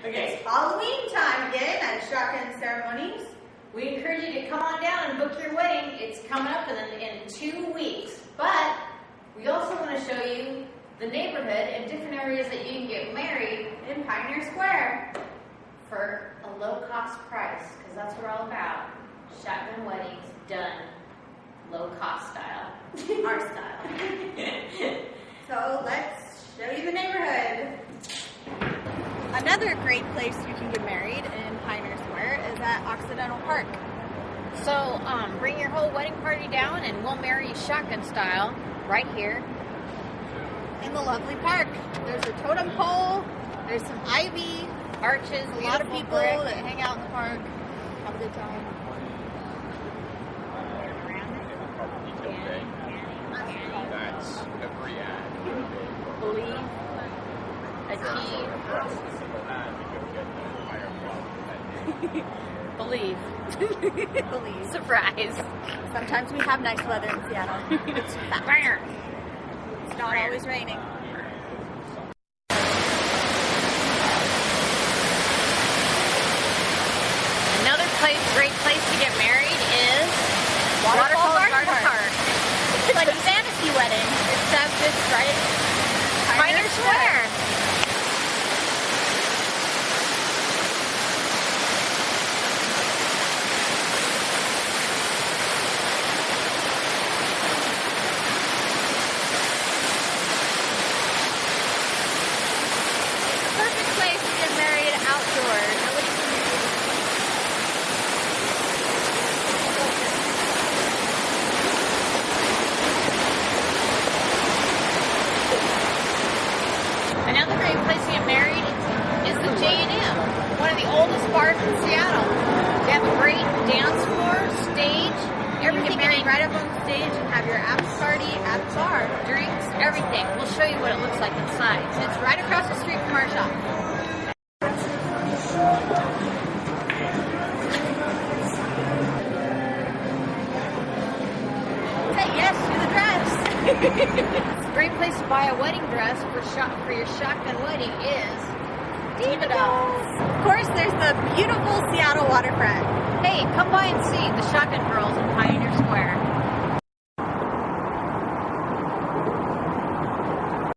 Okay, it's Halloween time again at Shotgun Ceremonies. We encourage you to come on down and book your wedding. It's coming up in 2 weeks. But we also want to show you the neighborhood and different areas that you can get married in Pioneer Square for a low-cost price, because that's what we're all about. Shotgun weddings done low-cost style. Our style. So let's show you the neighborhood. Another great place you can get married in Pioneer Square is at Occidental Park. So bring your whole wedding party down and we'll marry you shotgun style right here. In the lovely park. There's a totem pole, there's some ivy, Arches, a lot of people brick. that hang out in the park, have a good time. That's every ad. Believe, achieve, believe, Believe. surprise. Sometimes we have nice weather in Seattle. It's fact. It's not always raining. Another great place to get married is Waterfall Garden Park. Park. It's like a fantasy wedding, except it's right at Pioneer Square. Perfect place to get married outdoors. Another great place to get married is the J&M, one of the oldest bars in Seattle. They have a great dance floor, stage, everything. Get married right up on the stage and have your after party at the bar. Drinks, everything. We'll show you what it looks like inside. It's right across the street from our shop. Say yes to the dress. A great place to buy a wedding dress for your shotgun wedding is Diva Dolls. Of course, there's the beautiful Seattle waterfront. Hey, come by and see the Shotgun Girls in Pioneer Square.